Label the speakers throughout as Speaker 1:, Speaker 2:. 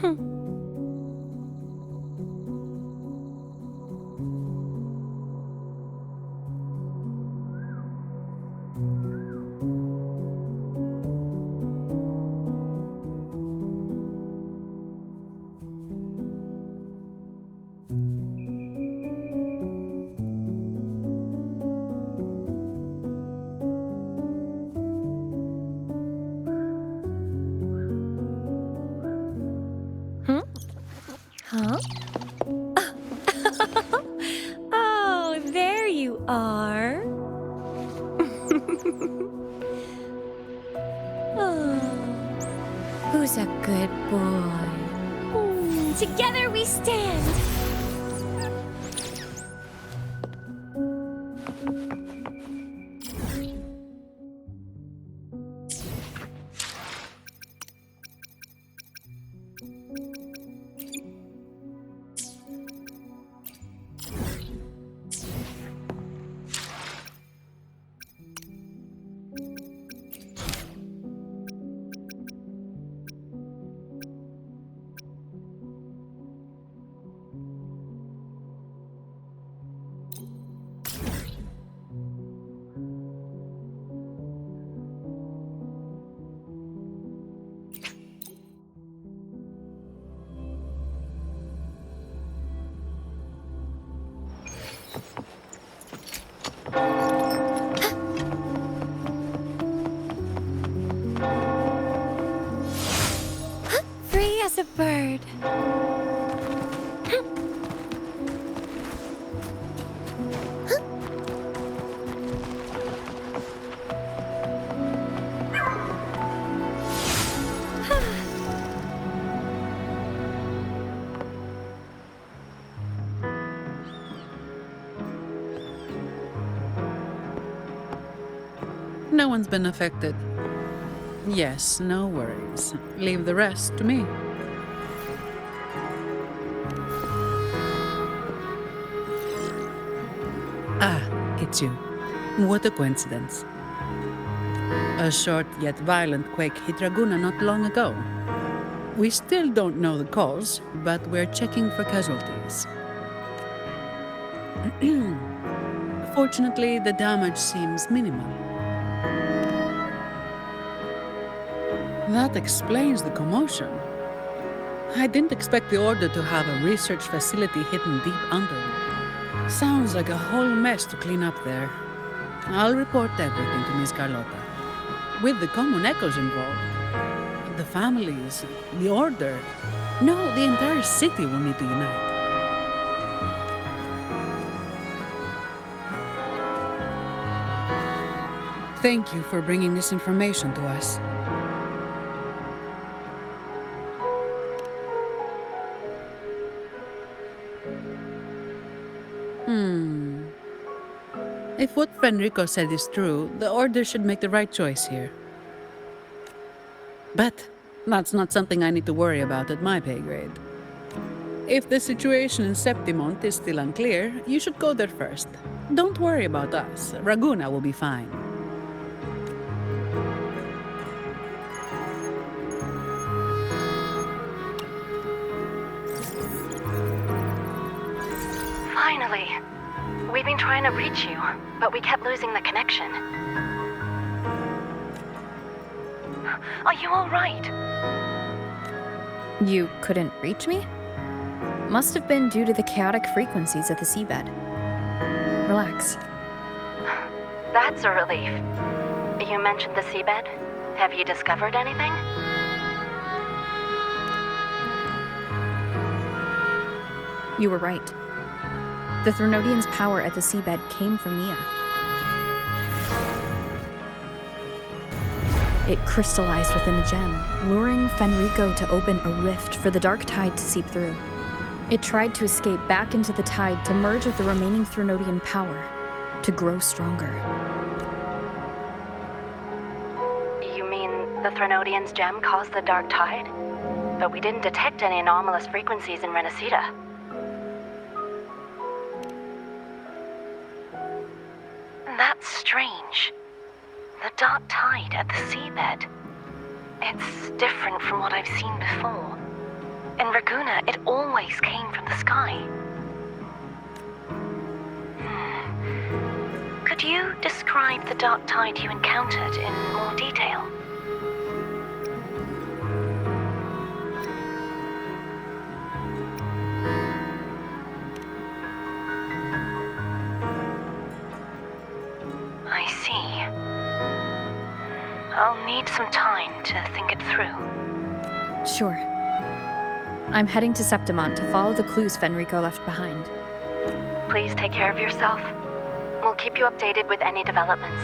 Speaker 1: Huh? Oh, there you are. Oh, who's a good boy? Together we stand. Free as a bird.
Speaker 2: No one's been affected. Yes, no worries. Leave the rest to me. Ah, it's you. What a coincidence. A short yet violent quake hit Raguna not long ago. We still don't know the cause, but we're checking for casualties. Fortunately, the damage seems minimal. That explains the commotion. I didn't expect the Order to have a research facility hidden deep under. Sounds like a whole mess to clean up there. I'll report everything to Miss Carlotta. With the common echoes involved, the families, the Order, no, the entire city will need to unite. Thank you for bringing this information to us. If what Fenrico said is true, the Order should make the right choice here. But that's not something I need to worry about at my pay grade. If the situation in Septimont is still unclear, you should go there first. Don't worry about us. Raguna will be fine.
Speaker 3: Finally. We've been trying to reach you, but we kept losing the connection. Are you all right?
Speaker 1: You couldn't reach me? Must have been due to the chaotic frequencies at the seabed. Relax.
Speaker 3: That's a relief. You mentioned the seabed. Have you discovered anything?
Speaker 1: You were right. The Threnodian's power at the seabed came from Nia. It crystallized within the gem, luring Fenrico to open a rift for the dark tide to seep through. It tried to escape back into the tide to merge with the remaining Threnodian power, to grow stronger.
Speaker 3: You mean the Threnodian's gem caused the dark tide? But we didn't detect any anomalous frequencies in Renacita. That's strange. The dark tide at the seabed. It's different from what I've seen before. In Raguna, it always came from the sky. Could you describe the dark tide you encountered in more detail? I see. I'll need some time to think it through.
Speaker 1: Sure. I'm heading to Septimont to follow the clues Fenrico left behind.
Speaker 3: Please take care of yourself. We'll keep you updated with any developments.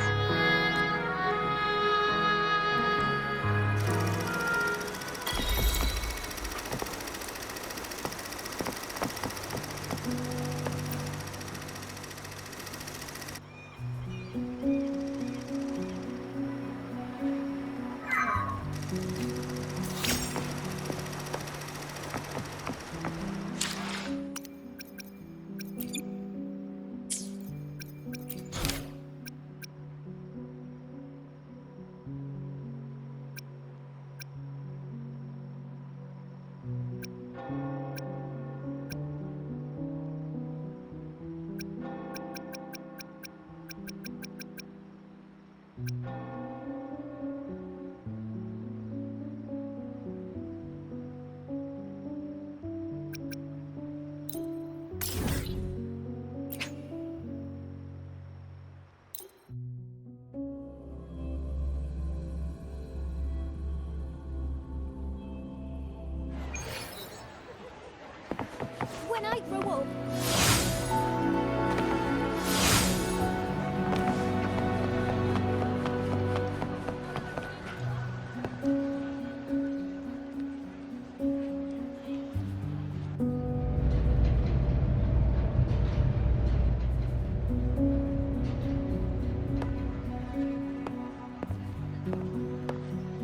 Speaker 4: When I grow up.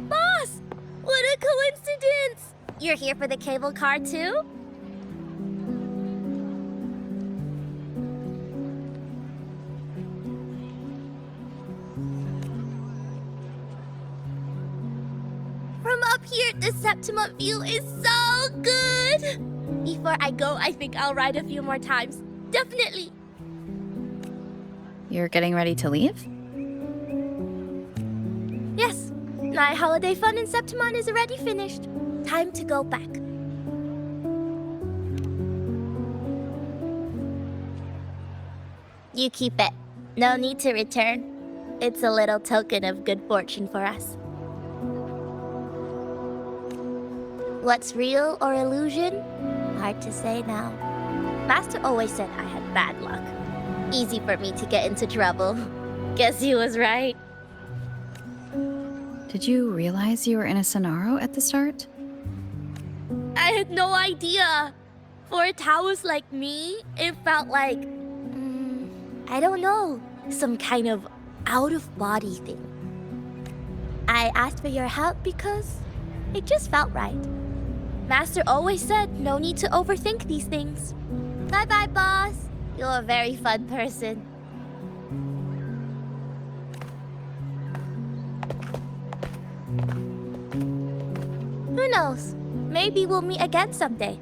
Speaker 4: Boss! What a coincidence! You're here for the cable car too? From up here, the Septimont view is so good! Before I go, I think I'll ride a few more times. Definitely!
Speaker 1: You're getting ready to leave?
Speaker 4: Yes, my holiday fun in Septimont is already finished. Time to go back. You keep it. No need to return. It's a little token of good fortune for us. What's real or illusion? Hard to say now. Master always said I had bad luck. Easy for me to get into trouble. Guess he was right.
Speaker 1: Did you realize you were in a Sonaro at the start?
Speaker 4: I had no idea. For a Taoist like me, it felt like, I don't know, some kind of out-of-body thing. I asked for your help because it just felt right. Master always said no need to overthink these things. Bye-bye, boss. You're a very fun person. Who knows? Maybe we'll meet again someday.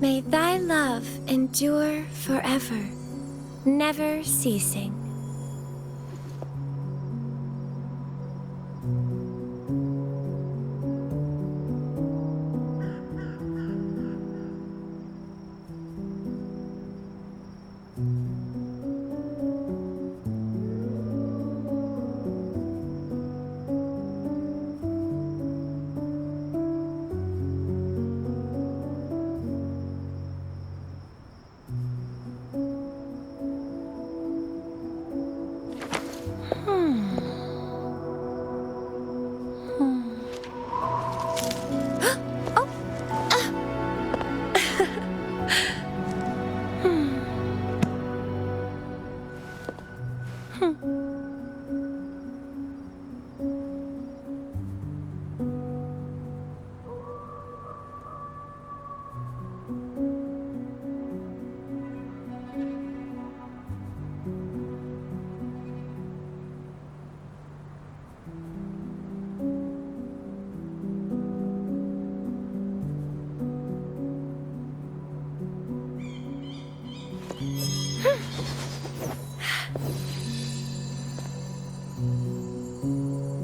Speaker 5: May thy love endure forever, never ceasing.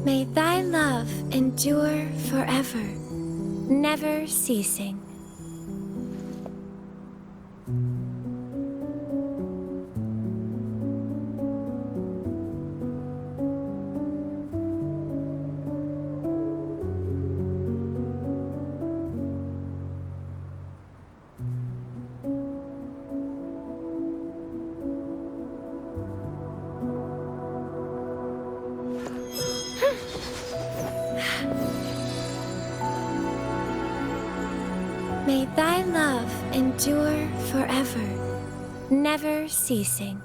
Speaker 5: May thy love endure forever, never ceasing. May thy love endure forever, never ceasing.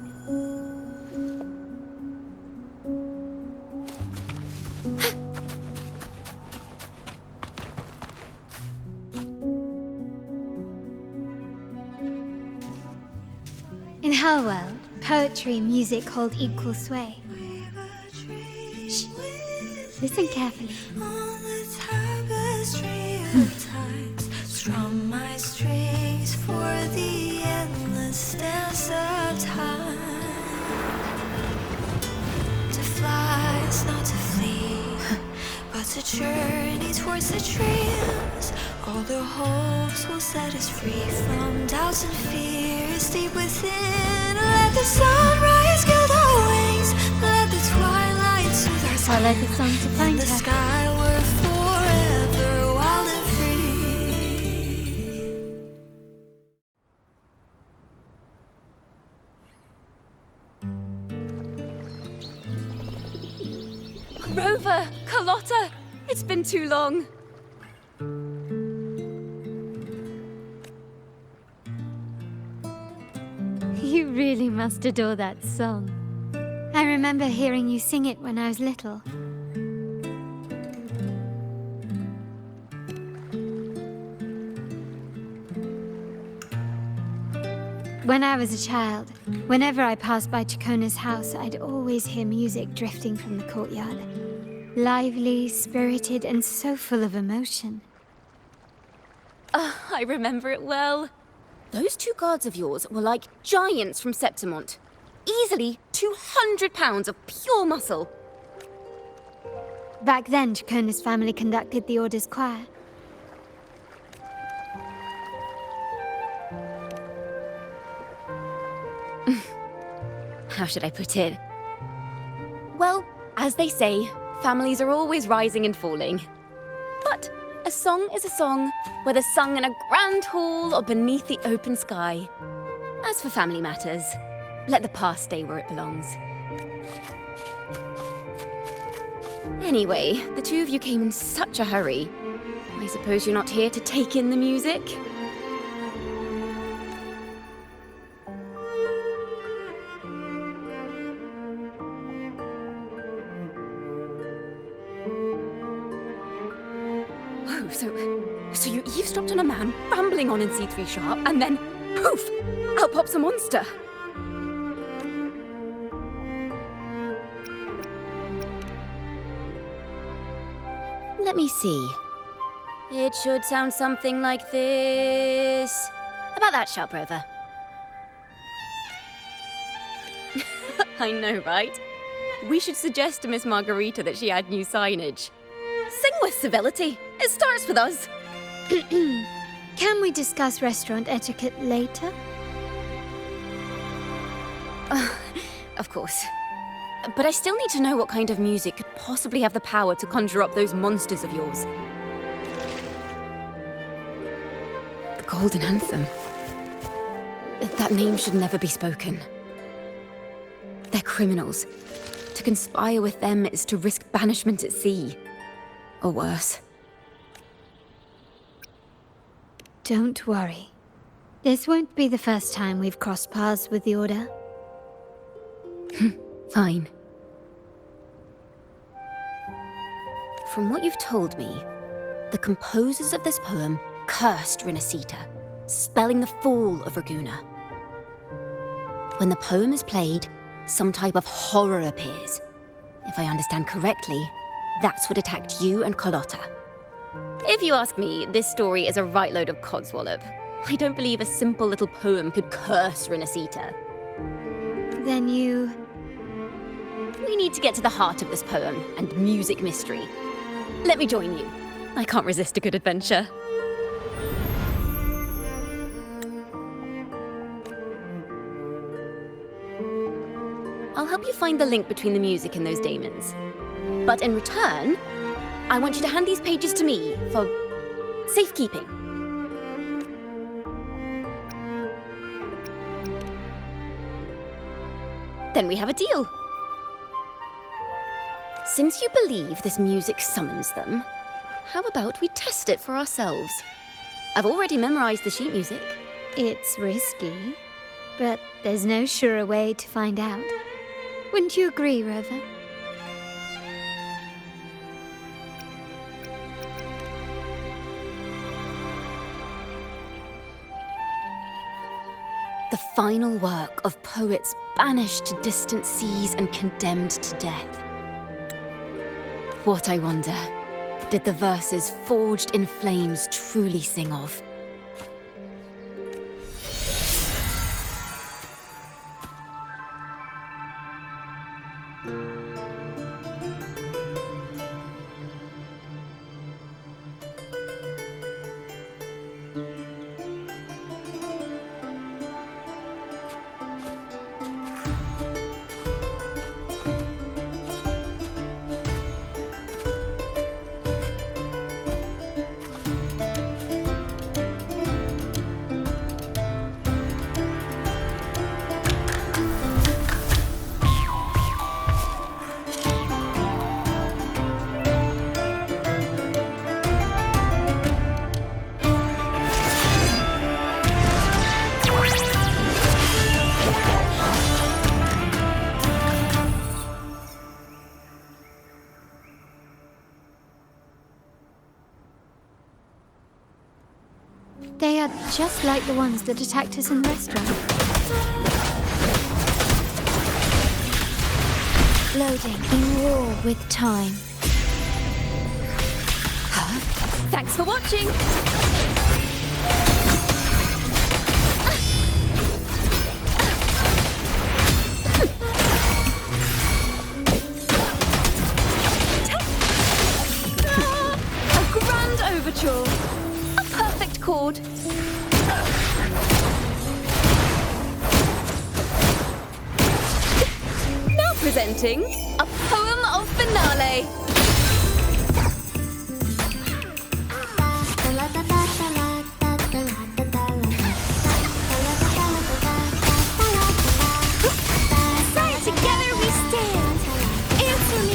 Speaker 6: In her world, poetry and music hold equal sway. Shh. Listen carefully.
Speaker 5: On the tapestry of times, strum my strings for the endless dance of time. To fly is not to flee, but to journey towards the dreams. All the hopes will set us free from doubts and fears deep within. Let the sunrise gild our wings, let the twilight soothe our
Speaker 6: I'll let the song to
Speaker 5: in
Speaker 6: find
Speaker 5: the
Speaker 6: her.
Speaker 5: sky we're forever wild and free.
Speaker 7: Rover! Carlotta! It's been too long.
Speaker 6: You really must adore that song. I remember hearing you sing it when I was little. When I was a child, whenever I passed by Chacona's house, I'd always hear music drifting from the courtyard. Lively, spirited, and so full of emotion.
Speaker 7: I remember it well. Those two guards of yours were like giants from Septimont. Easily 200 pounds of pure muscle.
Speaker 6: Back then, Chacona's family conducted the Order's choir.
Speaker 7: How should I put it? Well, as they say, families are always rising and falling. But a song is a song, whether sung in a grand hall or beneath the open sky. As for family matters, let the past stay where it belongs. Anyway, the two of you came in such a hurry. I suppose you're not here to take in the music? Oh, so you eavesdropped on a man rambling on in C3 sharp, and then, poof, out pops a monster. Let me see. It should sound something like this. About that, Sharp Rover. I know, right? We should suggest to Miss Margarita that she add new signage. Sing with civility. It starts with us.
Speaker 6: Can we discuss restaurant etiquette later?
Speaker 7: Of course. But I still need to know what kind of music could possibly have the power to conjure up those monsters of yours. The Golden Anthem. That name should never be spoken. They're criminals. To conspire with them is to risk banishment at sea. Or worse.
Speaker 6: Don't worry. This won't be the first time we've crossed paths with the Order.
Speaker 7: Fine. From what you've told me, the composers of this poem cursed Rinasita, spelling the fall of Raguna. When the poem is played, some type of horror appears. If I understand correctly, that's what attacked you and Carlotta. If you ask me, this story is a right load of codswallop. I don't believe a simple little poem could curse Rinasita.
Speaker 6: Then you...
Speaker 7: We need to get to the heart of this poem and music mystery. Let me join you. I can't resist a good adventure. I'll help you find the link between the music and those daemons. But in return, I want you to hand these pages to me for safekeeping. Then we have a deal. Since you believe this music summons them, how about we test it for ourselves? I've already memorized the sheet music.
Speaker 6: It's risky, but there's no surer way to find out. Wouldn't you agree, Rover?
Speaker 7: The final work of poets banished to distant seas and condemned to death. What, I wonder, did the verses forged in flames truly sing of?
Speaker 6: They are just like the ones that attacked us in the restaurant. Loading in war with time.
Speaker 7: Thanks for watching! A grand overture. A perfect chord. Presenting a poem of finale.
Speaker 4: Side together we stand. Answer me.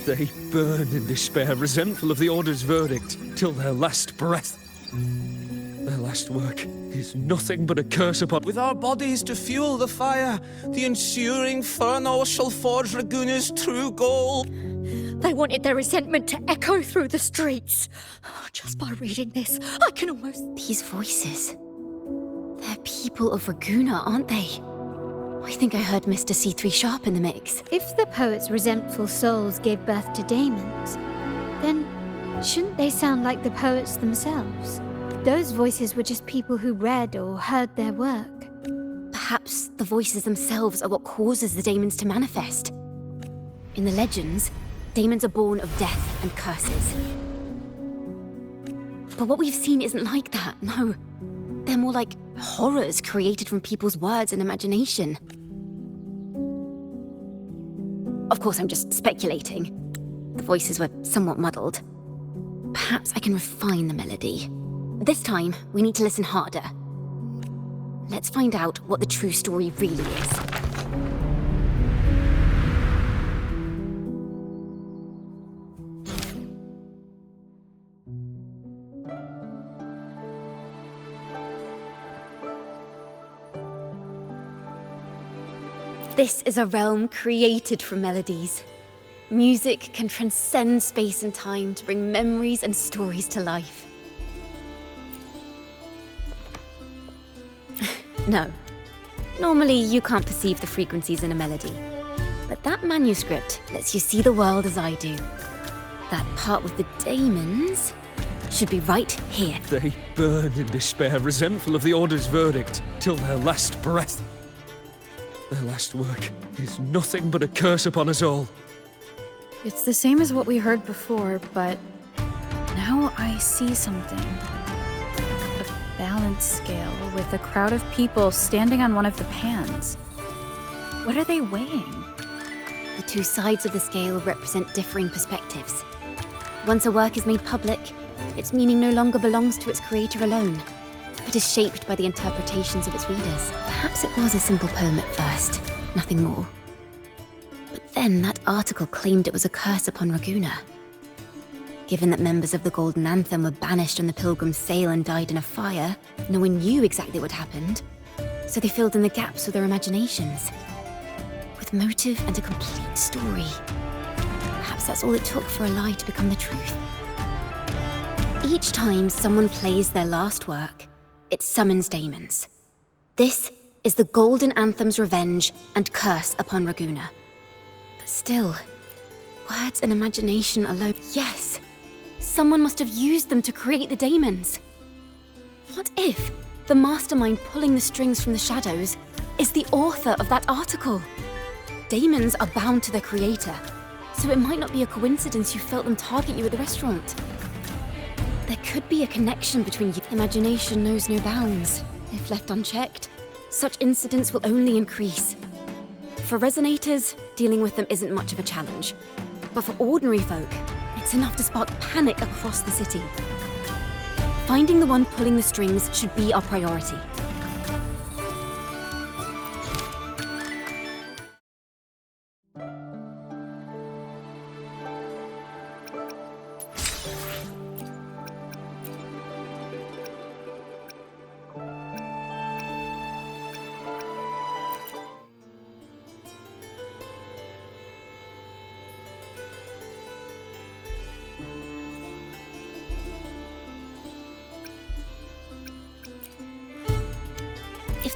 Speaker 8: They burn in despair, resentful of the Order's verdict, till their last breath. Their last work is nothing but a curse upon...
Speaker 9: With our bodies to fuel the fire, the ensuing inferno shall forge Raguna's true goal.
Speaker 4: They wanted their resentment to echo through the streets. Just by reading this, I can almost...
Speaker 7: These voices. They're people of Raguna, aren't they? I think I heard Mr. C3 Sharp in the mix.
Speaker 6: If the poet's resentful souls gave birth to daemons, then shouldn't they sound like the poets themselves? Those voices were just people who read or heard their work.
Speaker 7: Perhaps the voices themselves are what causes the daemons to manifest. In the legends, daemons are born of death and curses. But what we've seen isn't like that, no. They're more like horrors created from people's words and imagination. Of course, I'm just speculating. The voices were somewhat muddled. Perhaps I can refine the melody. This time, we need to listen harder. Let's find out what the true story really is. This is a realm created from melodies. Music can transcend space and time to bring memories and stories to life. No. Normally, you can't perceive the frequencies in a melody. But that manuscript lets you see the world as I do. That part with the daemons should be right here.
Speaker 8: They burn in despair, resentful of the Order's verdict, till their last breath. Their last work is nothing but a curse upon us all.
Speaker 1: It's the same as what we heard before, but now I see something. A balance scale with a crowd of people standing on one of the pans. What are they weighing?
Speaker 7: The two sides of the scale represent differing perspectives. Once a work is made public, its meaning no longer belongs to its creator alone, but is shaped by the interpretations of its readers. Perhaps it was a simple poem at first, nothing more. But then that article claimed it was a curse upon Raguna. Given that members of the Golden Anthem were banished on the Pilgrim's Sail and died in a fire, no one knew exactly what happened, so they filled in the gaps with their imaginations. With motive and a complete story. Perhaps that's all it took for a lie to become the truth. Each time someone plays their last work, it summons daemons. This is the Golden Anthem's revenge and curse upon Raguna. But still, words and imagination alone... Yes! Someone must have used them to create the daemons. What if the mastermind pulling the strings from the shadows is the author of that article? Daemons are bound to their creator, so it might not be a coincidence you felt them target you at the restaurant. There could be a connection between you. Imagination knows no bounds. If left unchecked, such incidents will only increase. For resonators, dealing with them isn't much of a challenge. But for ordinary folk, it's enough to spark panic across the city. Finding the one pulling the strings should be our priority.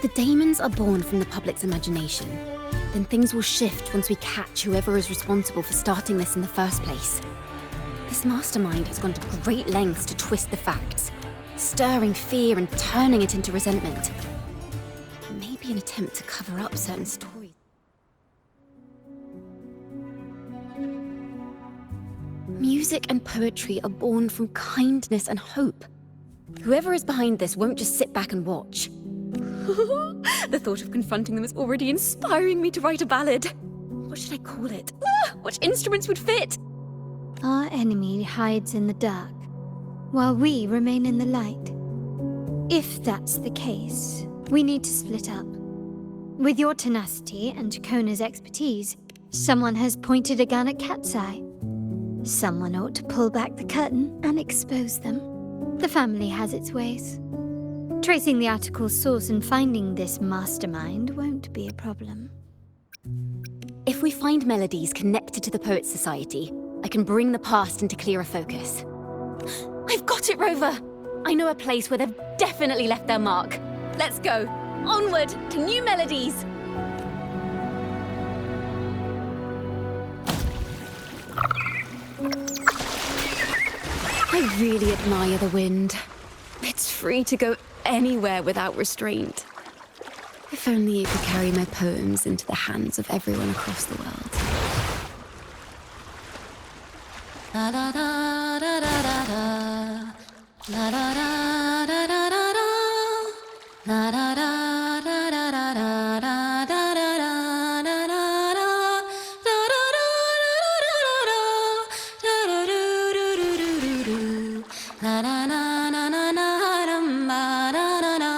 Speaker 7: If the daemons are born from the public's imagination, then things will shift once we catch whoever is responsible for starting this in the first place. This mastermind has gone to great lengths to twist the facts, stirring fear and turning it into resentment. Maybe an attempt to cover up certain stories. Music and poetry are born from kindness and hope. Whoever is behind this won't just sit back and watch. The thought of confronting them is already inspiring me to write a ballad. What should I call it? Which instruments would fit?
Speaker 6: Our enemy hides in the dark, while we remain in the light. If that's the case, we need to split up. With your tenacity and Chacona's expertise, someone has pointed a gun at Cat's Eye. Someone ought to pull back the curtain and expose them. The family has its ways. Tracing the article's source and finding this mastermind won't be a problem.
Speaker 7: If we find melodies connected to the Poets' Society, I can bring the past into clearer focus. I've got it, Rover! I know a place where they've definitely left their mark. Let's go! Onward to new melodies! I really admire the wind. It's free to go anywhere without restraint. If only it could carry my poems into the hands of everyone across the world. La da da da da da da. La da da da da da da. La da da da da da da da da da da da da da. Da da da da da da da da da do do do do do. La da na na na na dum ba da da da.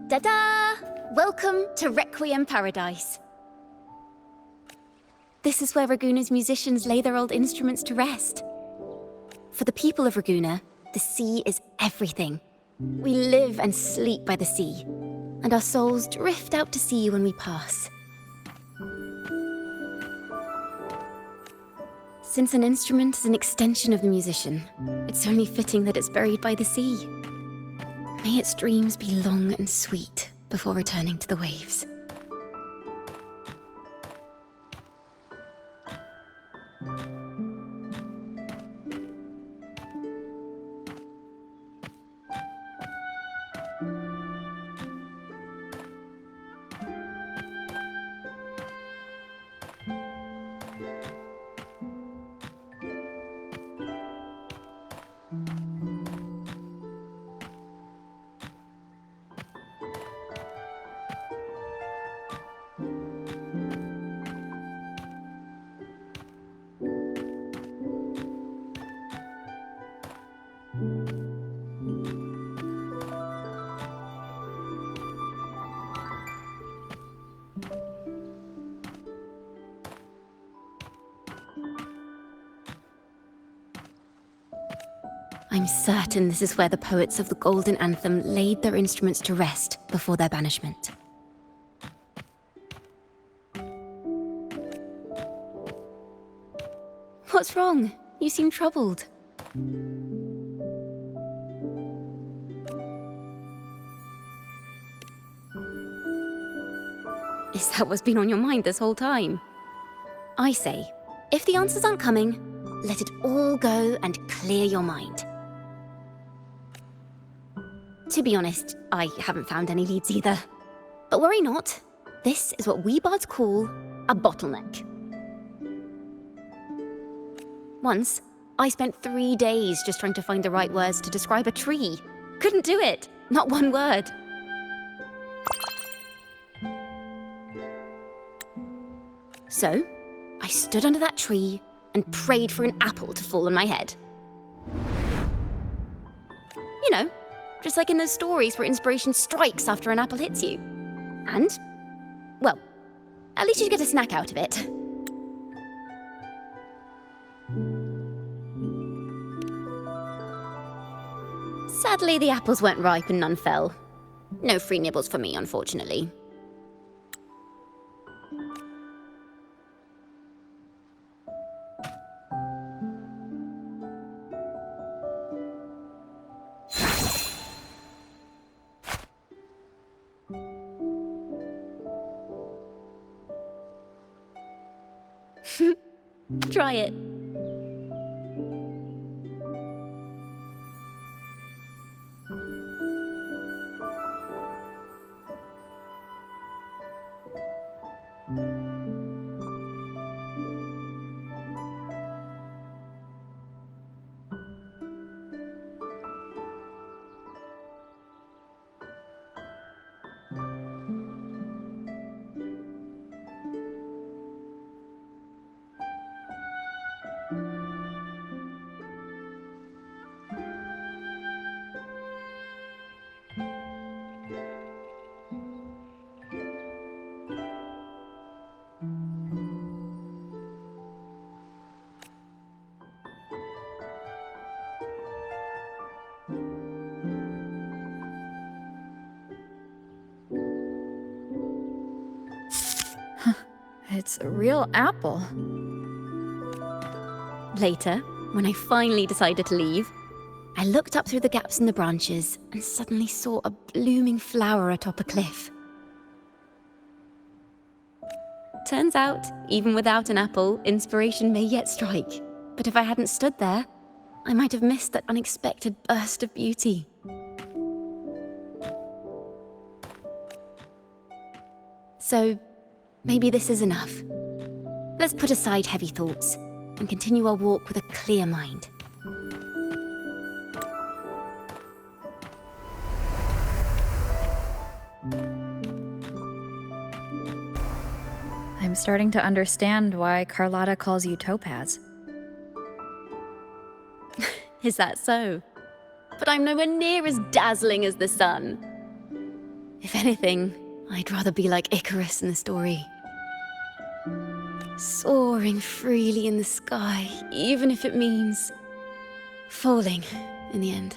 Speaker 7: Ta-da! Welcome to Requiem Paradise. This is where Raguna's musicians lay their old instruments to rest. For the people of Raguna, the sea is everything. We live and sleep by the sea, and our souls drift out to sea when we pass. Since an instrument is an extension of the musician, it's only fitting that it's buried by the sea. May its dreams be long and sweet before returning to the waves. I'm certain this is where the poets of the Golden Anthem laid their instruments to rest before their banishment. What's wrong? You seem troubled. Is that what's been on your mind this whole time? I say, if the answers aren't coming, let it all go and clear your mind. To be honest, I haven't found any leads either. But worry not. This is what we bards call a bottleneck. Once, I spent 3 days just trying to find the right words to describe a tree. Couldn't do it. Not one word. So, I stood under that tree and prayed for an apple to fall on my head. You know, just like in those stories where inspiration strikes after an apple hits you. And, well, at least you get a snack out of it. Sadly, the apples weren't ripe and none fell. No free nibbles for me, unfortunately. Try it.
Speaker 1: It's a real apple.
Speaker 7: Later, when I finally decided to leave, I looked up through the gaps in the branches and suddenly saw a blooming flower atop a cliff. Turns out, even without an apple, inspiration may yet strike. But if I hadn't stood there, I might have missed that unexpected burst of beauty. So, maybe this is enough. Let's put aside heavy thoughts and continue our walk with a clear mind.
Speaker 1: I'm starting to understand why Carlotta calls you Topaz.
Speaker 7: Is that so? But I'm nowhere near as dazzling as the sun. If anything, I'd rather be like Icarus in the story. Soaring freely in the sky, even if it means falling in the end.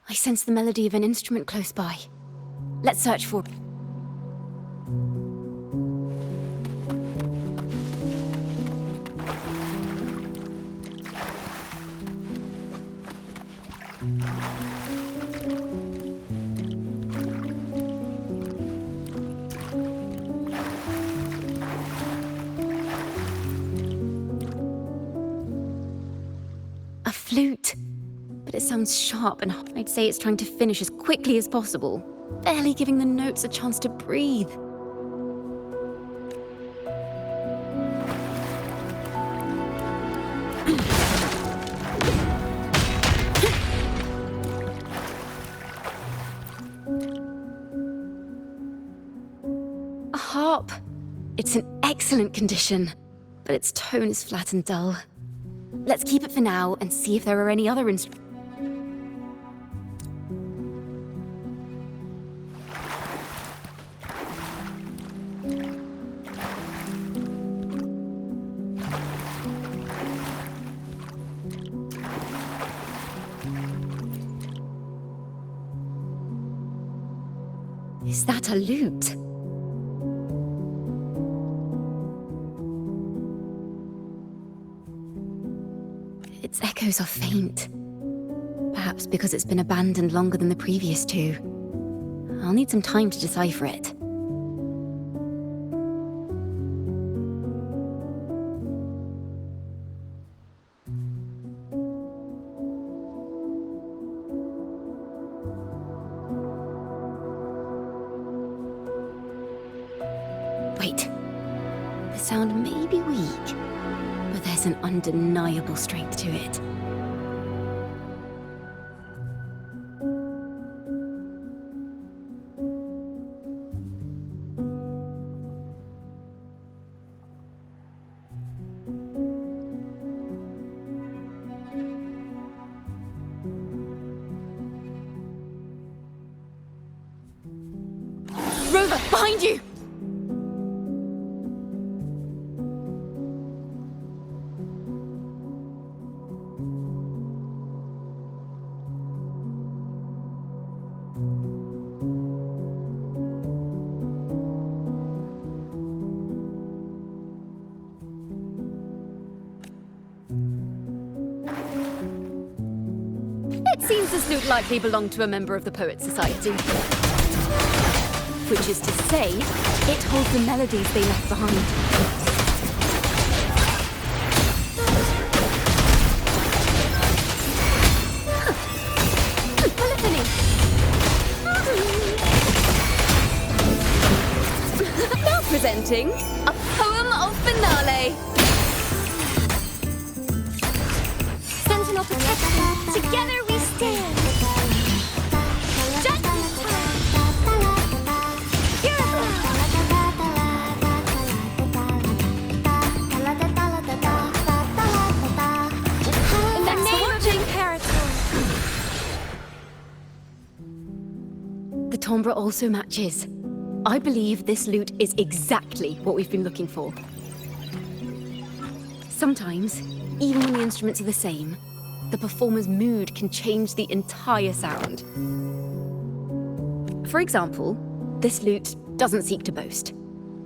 Speaker 7: I sense the melody of an instrument close by. Let's search for it. A flute. But it sounds sharp and I'd say it's trying to finish as quickly as possible, barely giving the notes a chance to breathe. A harp. It's in excellent condition, but its tone is flat and dull. Let's keep it for now and see if there are any other instruments. Is that a lute? Its echoes are faint. Perhaps because it's been abandoned longer than the previous two. I'll need some time to decipher it. Wait. The sound may be weak, but there's an undeniable strength to it. Rover, behind you! It seems this lute likely belonged to a member of the Poet Society. Which is to say, it holds the melodies they left behind. Polyphony! Now presenting a poem of finale. Sentinel protection, together we stand. Judgment in the name of Imperator. The timbre also matches. I believe this lute is exactly what we've been looking for. Sometimes, even when the instruments are the same, the performer's mood can change the entire sound. For example, this lute doesn't seek to boast.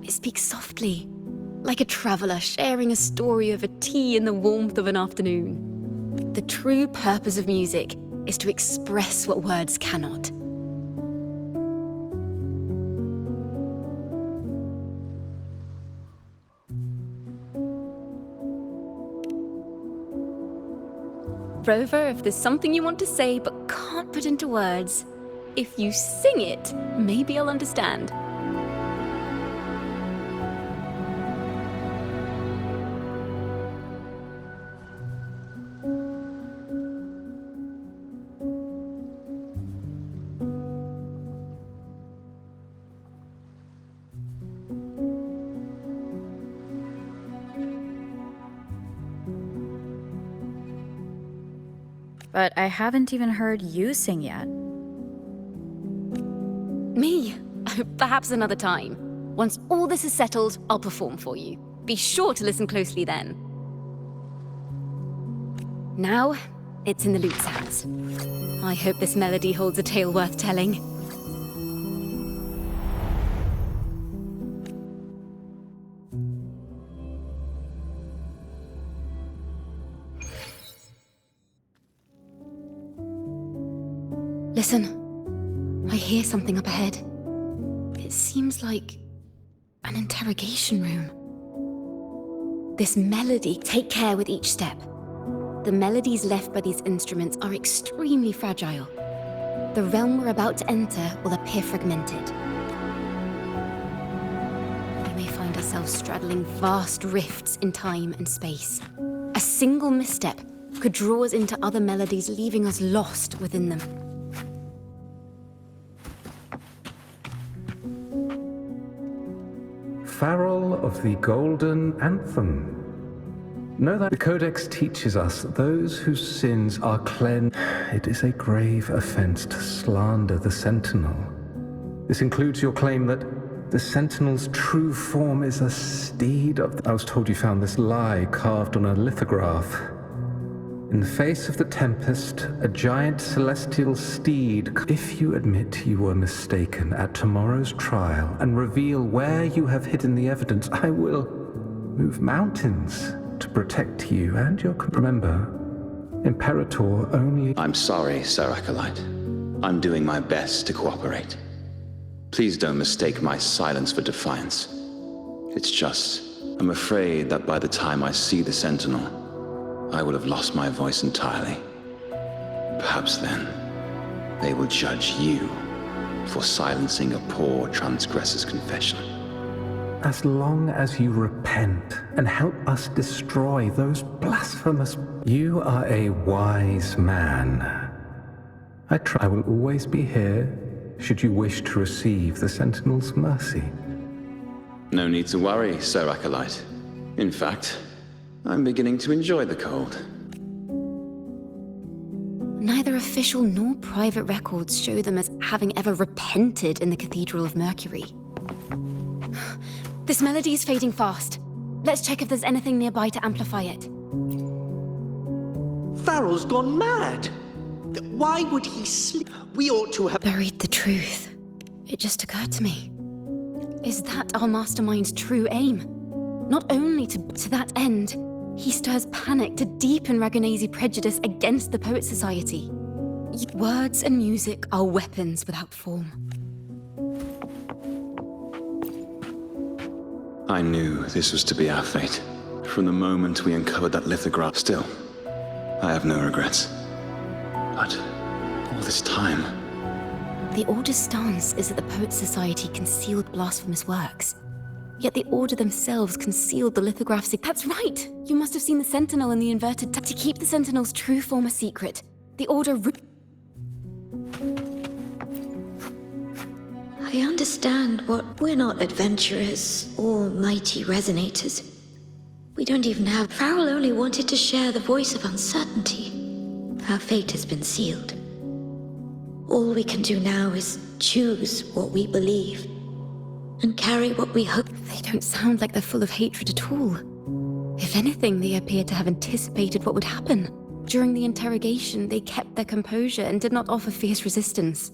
Speaker 7: It speaks softly, like a traveller sharing a story over tea in the warmth of an afternoon. The true purpose of music is to express what words cannot. Rover, if there's something you want to say but can't put into words, if you sing it, maybe I'll understand.
Speaker 1: But I haven't even heard you sing yet.
Speaker 7: Me? Perhaps another time. Once all this is settled, I'll perform for you. Be sure to listen closely then. Now, it's in the lute's hands. I hope this melody holds a tale worth telling. Listen, I hear something up ahead. It seems like an interrogation room. This melody, take care with each step. The melodies left by these instruments are extremely fragile. The realm we're about to enter will appear fragmented. We may find ourselves straddling vast rifts in time and space. A single misstep could draw us into other melodies, leaving us lost within them.
Speaker 10: Farrell of the Golden Anthem. Know that the Codex teaches us that those whose sins are cleansed. It is a grave offense to slander the Sentinel. This includes your claim that the Sentinel's true form is a steed of... I was told you found this lie carved on a lithograph. In the face of the Tempest, a giant celestial steed. If you admit you were mistaken at tomorrow's trial and reveal where you have hidden the evidence, I will move mountains to protect you and your... Remember, Imperator only...
Speaker 11: I'm sorry, Sir Acolyte. I'm doing my best to cooperate. Please don't mistake my silence for defiance. It's just, I'm afraid that by the time I see the Sentinel, I will have lost my voice entirely. Perhaps then, they will judge you for silencing a poor transgressor's confession.
Speaker 10: As long as you repent and help us destroy those blasphemous... You are a wise man. I will always be here, should you wish to receive the Sentinel's mercy.
Speaker 11: No need to worry, Sir Acolyte. In fact, I'm beginning to enjoy the cold.
Speaker 7: Neither official nor private records show them as having ever repented in the Cathedral of Mercury. This melody is fading fast. Let's check if there's anything nearby to amplify it.
Speaker 12: Farrell's gone mad. Why would he sleep? We ought to have
Speaker 7: Buried the truth. It just occurred to me. Is that our mastermind's true aim? Not only to that end, he stirs panic to deepen Ragonese prejudice against the Poet Society. Words and music are weapons without form.
Speaker 11: I knew this was to be our fate. From the moment we uncovered that lithograph. Still, I have no regrets. But all this time...
Speaker 7: The Order's stance is that the Poet Society concealed blasphemous works. Yet the Order themselves concealed the lithographs. That's right! You must have seen the Sentinel in the inverted... To keep the Sentinel's true form a secret, the Order...
Speaker 13: I understand what we're not adventurers or mighty resonators. We don't even have... Farrell only wanted to share the voice of uncertainty. Our fate has been sealed. All we can do now is choose what we believe and carry what we hope.
Speaker 7: They don't sound like they're full of hatred at all. If anything, they appear to have anticipated what would happen. During the interrogation, they kept their composure and did not offer fierce resistance.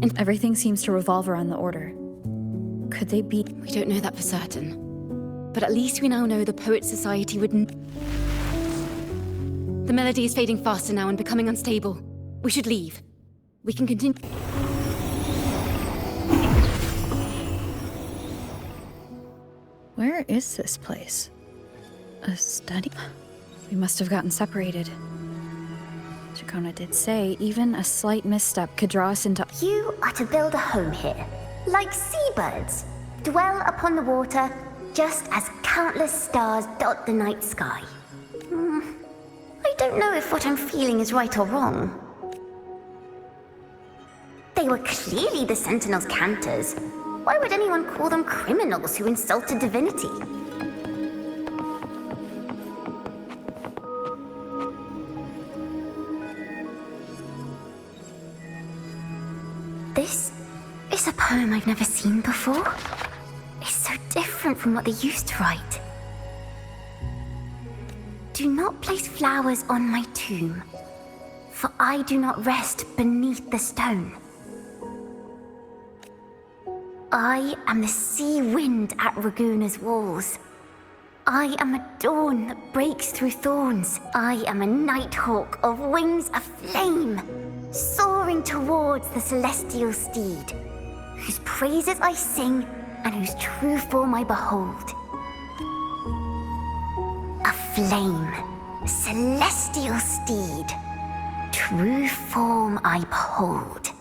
Speaker 1: And everything seems to revolve around the Order. Could they be...
Speaker 7: We don't know that for certain. But at least we now know the Poet Society would... The melody is fading faster now and becoming unstable. We should leave. We can continue...
Speaker 1: Where is this place? A study? We must have gotten separated. Chacona did say even a slight misstep could draw us into...
Speaker 14: You are to build a home here, like seabirds. Dwell upon the water, just as countless stars dot the night sky. I don't know if what I'm feeling is right or wrong. They were clearly the Sentinel's cantors. Why would anyone call them criminals who insulted divinity? This is a poem I've never seen before. It's so different from what they used to write. Do not place flowers on my tomb, for I do not rest beneath the stone. I am the sea wind at Raguna's walls. I am a dawn that breaks through thorns. I am a nighthawk of wings of flame, soaring towards the celestial steed, whose praises I sing and whose true form I behold. A flame, celestial steed, true form I behold.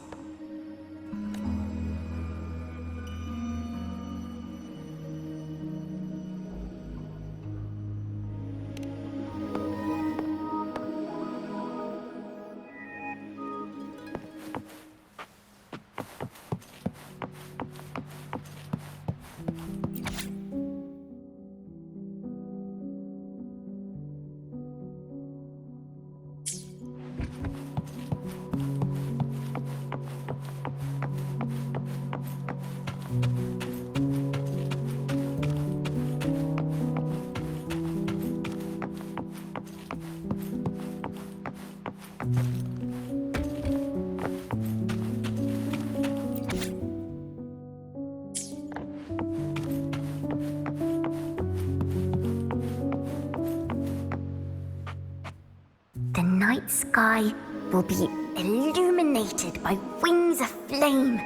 Speaker 14: The night sky will be illuminated by wings of flame,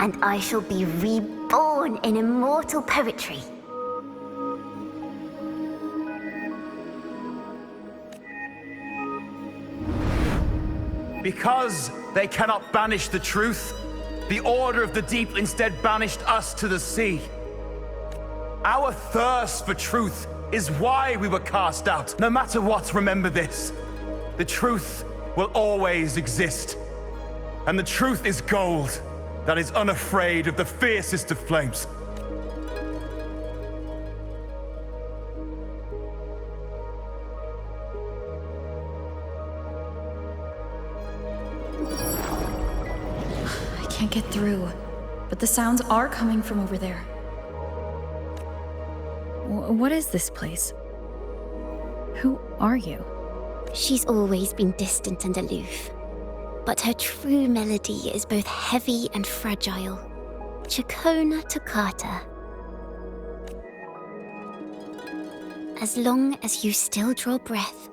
Speaker 14: and I shall be reborn in immortal poetry.
Speaker 15: Because they cannot banish the truth, the Order of the Deep instead banished us to the sea. Our thirst for truth is why we were cast out. No matter what, remember this. The truth will always exist. And the truth is gold that is unafraid of the fiercest of flames.
Speaker 1: I can't get through, but the sounds are coming from over there. What is this place? Who are you?
Speaker 14: She's always been distant and aloof, but her true melody is both heavy and fragile. Chacona Toccata. As long as you still draw breath,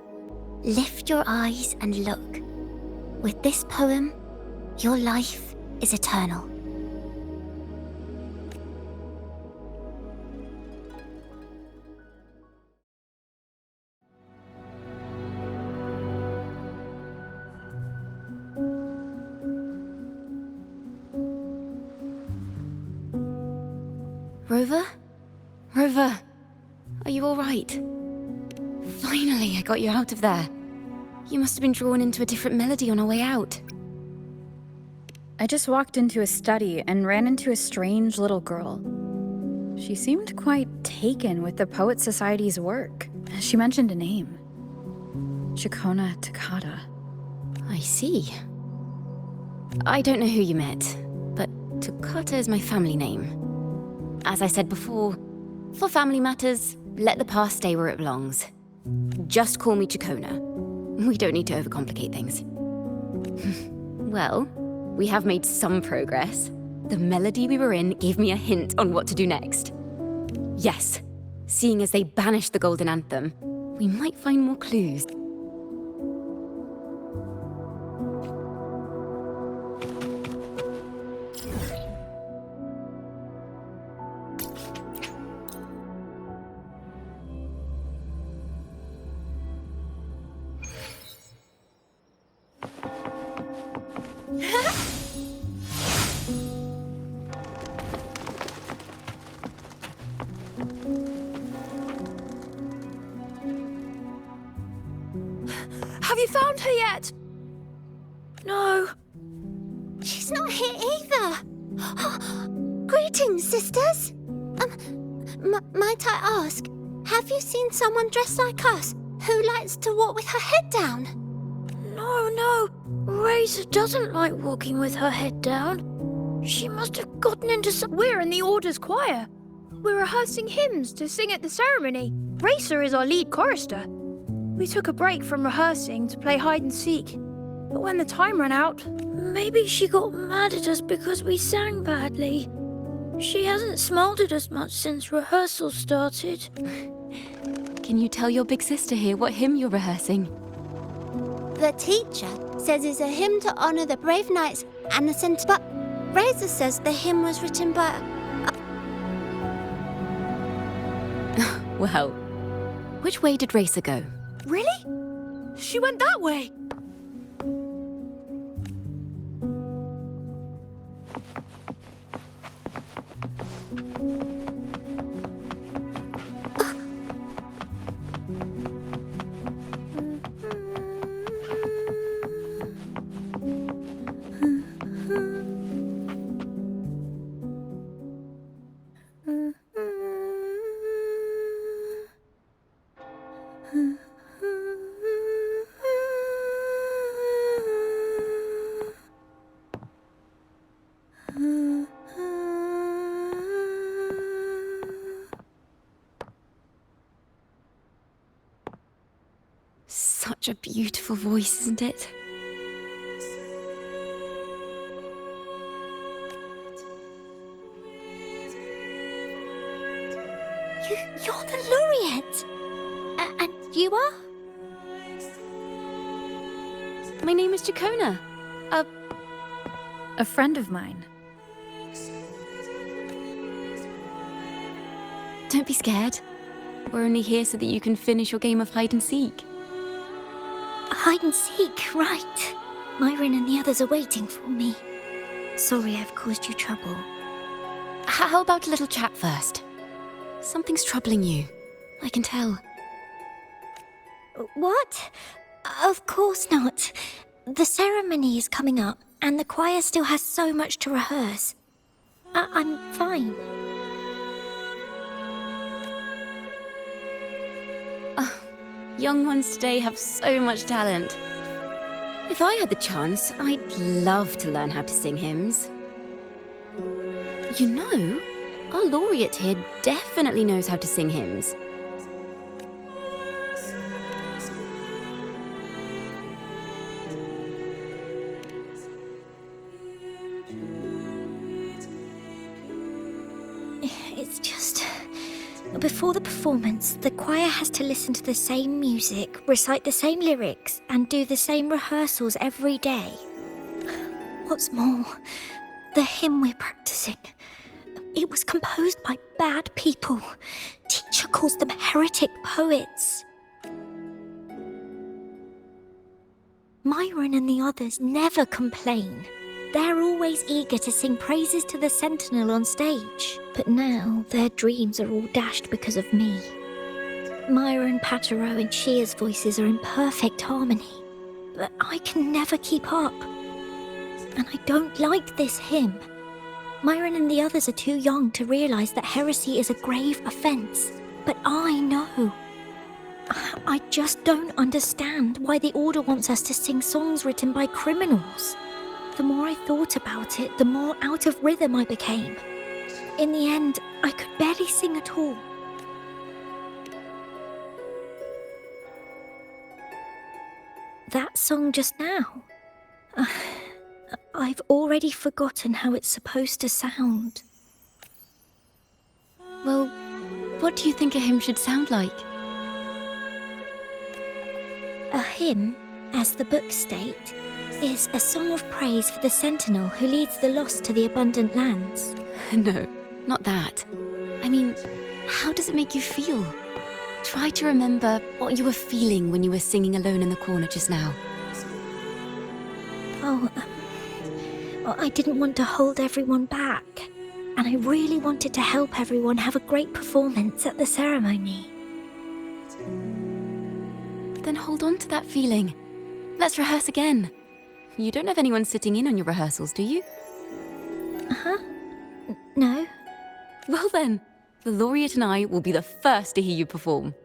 Speaker 14: lift your eyes and look. With this poem, your life is eternal. Rover? Rover, are you all right? Finally, I got you out of there. You must have been drawn into a different melody on our way out.
Speaker 1: I just walked into a study and ran into a strange little girl. She seemed quite taken with the Poet Society's work. She mentioned a name. Chacona Toccata.
Speaker 14: I see. I don't know who you met, but Toccata is my family name. As I said before, for family matters, let the past stay where it belongs. Just call me Chacona. We don't need to overcomplicate things. Well, we have made some progress. The melody we were in gave me a hint on what to do next. Yes, seeing as they banished the Golden Anthem, we might find more clues.
Speaker 4: Have you found her yet? No.
Speaker 13: She's not here either. Greetings, sisters. Might I ask, have you seen someone dressed like us who likes to walk with her head down?
Speaker 4: No. Razor doesn't like walking with her head down. She must have gotten into some... We're in the Order's choir. We're rehearsing hymns to sing at the ceremony. Racer is our lead chorister. We took a break from rehearsing to play hide and seek. But when the time ran out... Maybe she got mad at us because we sang badly. She hasn't smiled at us much since rehearsal started.
Speaker 14: Can you tell your big sister here what hymn you're rehearsing?
Speaker 13: The teacher says it's a hymn to honor the brave knights and the but Razor says the hymn was written by...
Speaker 14: Well, which way did Racer go?
Speaker 4: Really? She went that way.
Speaker 14: Such a beautiful voice, isn't it?
Speaker 13: You're the laureate! And you are?
Speaker 14: My name is Chacona.
Speaker 1: A friend of mine.
Speaker 14: Don't be scared. We're only here so that you can finish your game of hide and seek.
Speaker 13: Hide and seek, right. Myron and the others are waiting for me. Sorry I've caused you trouble.
Speaker 14: How about a little chat first? Something's troubling you. I can tell.
Speaker 13: What? Of course not. The ceremony is coming up, and the choir still has so much to rehearse. I'm fine.
Speaker 14: Young ones today have so much talent. If I had the chance, I'd love to learn how to sing hymns. You know,
Speaker 7: Our laureate here definitely knows how to sing hymns.
Speaker 13: It's just... Before the performance, the choir has to listen to the same music, recite the same lyrics, and do the same rehearsals every day. What's more, the hymn we're practicing, it was composed by bad people. Teacher calls them heretic poets. Myron and the others never complain. They're always eager to sing praises to the Sentinel on stage. But now their dreams are all dashed because of me. Myron, Patero, and Shia's voices are in perfect harmony. But I can never keep up. And I don't like this hymn. Myron and the others are too young to realize that heresy is a grave offense. But I know. I just don't understand why the Order wants us to sing songs written by criminals. The more I thought about it, the more out of rhythm I became. In the end, I could barely sing at all. That song just now. I've already forgotten how it's supposed to sound.
Speaker 7: Well, what do you think a hymn should sound like?
Speaker 13: A hymn, as the books state, is a song of praise for the Sentinel who leads the lost to the abundant lands.
Speaker 7: No, not that. I mean, how does it make you feel? Try to remember what you were feeling when you were singing alone in the corner just now.
Speaker 13: Oh, I didn't want to hold everyone back. And I really wanted to help everyone have a great performance at the ceremony.
Speaker 7: Then hold on to that feeling. Let's rehearse again. You don't have anyone sitting in on your rehearsals, do you?
Speaker 13: Uh-huh. No.
Speaker 7: Well then, the laureate and I will be the first to hear you perform.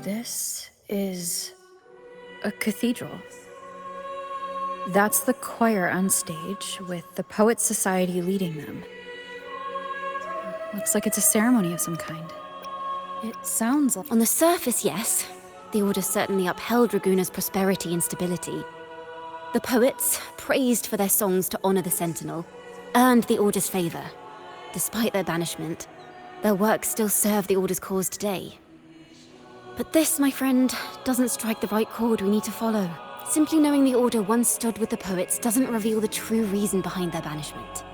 Speaker 1: This is a cathedral. That's the choir on stage, with the Poets Society leading them. Looks like it's a ceremony of some kind. It sounds like...
Speaker 7: On the surface, yes. The Order certainly upheld Raguna's prosperity and stability. The poets, praised for their songs to honor the Sentinel, earned the Order's favor. Despite their banishment, their works still serve the Order's cause today. But this, my friend, doesn't strike the right chord we need to follow. Simply knowing the Order once stood with the poets doesn't reveal the true reason behind their banishment.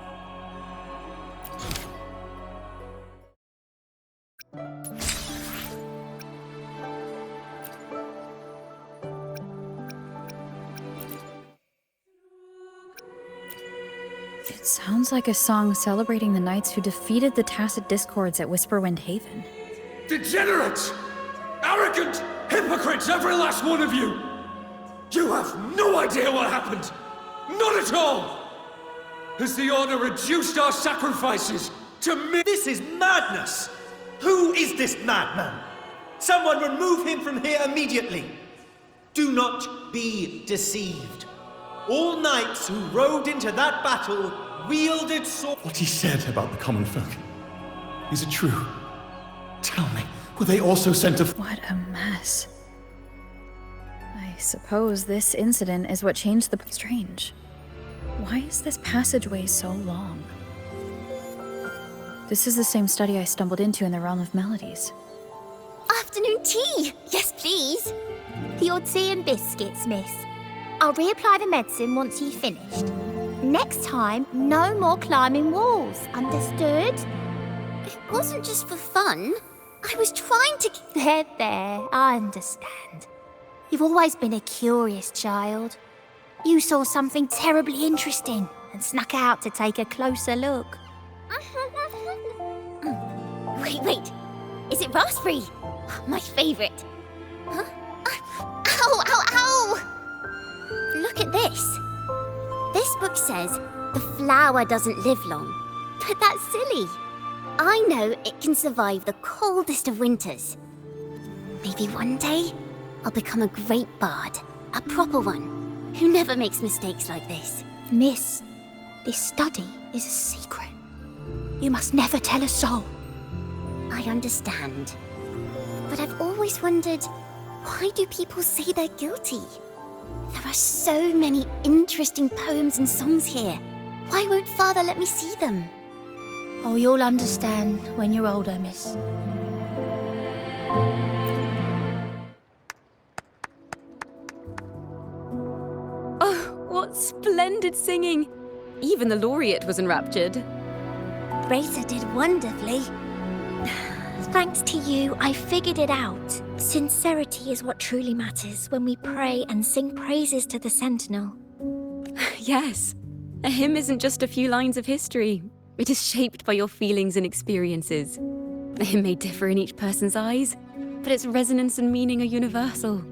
Speaker 1: It sounds like a song celebrating the knights who defeated the Tacit Discords at Whisperwind Haven.
Speaker 8: Degenerates! Arrogant hypocrites, every last one of you! You have no idea what happened! Not at all! Has the Order reduced our sacrifices to
Speaker 16: This is madness! Who is this madman? Someone remove him from here immediately! Do not be deceived. All knights who rode into that battle wielded swords.
Speaker 17: What he said about the common folk, is it true? Tell me, were they also sent to...
Speaker 1: What a mess. I suppose this incident is what changed the... Strange. Why is this passageway so long? This is the same study I stumbled into in the realm of melodies.
Speaker 4: Afternoon tea! Yes, please. The odd tea and biscuits, miss. I'll reapply the medicine once you've finished. Next time, no more climbing walls. Understood?
Speaker 7: It wasn't just for fun. I was trying to...
Speaker 4: There, I understand. You've always been a curious child. You saw something terribly interesting and snuck out to take a closer look.
Speaker 7: Wait. Is it raspberry? My favorite. Huh? Ow! Look at this. This book says the flower doesn't live long. But that's silly. I know it can survive the coldest of winters. Maybe one day I'll become a great bard. A proper one. Who never makes mistakes like this.
Speaker 4: Miss, this study is a secret. You must never tell a soul.
Speaker 7: I understand. But I've always wondered, why do people say they're guilty? There are so many interesting poems and songs here. Why won't Father let me see them?
Speaker 4: Oh, you'll understand when you're older, miss.
Speaker 18: Oh, what splendid singing! Even the laureate was enraptured.
Speaker 4: Rita did wonderfully. Thanks to you, I figured it out. Sincerity is what truly matters when we pray and sing praises to the Sentinel.
Speaker 18: Yes, a hymn isn't just a few lines of history. It is shaped by your feelings and experiences. A hymn may differ in each person's eyes, but its resonance and meaning are universal.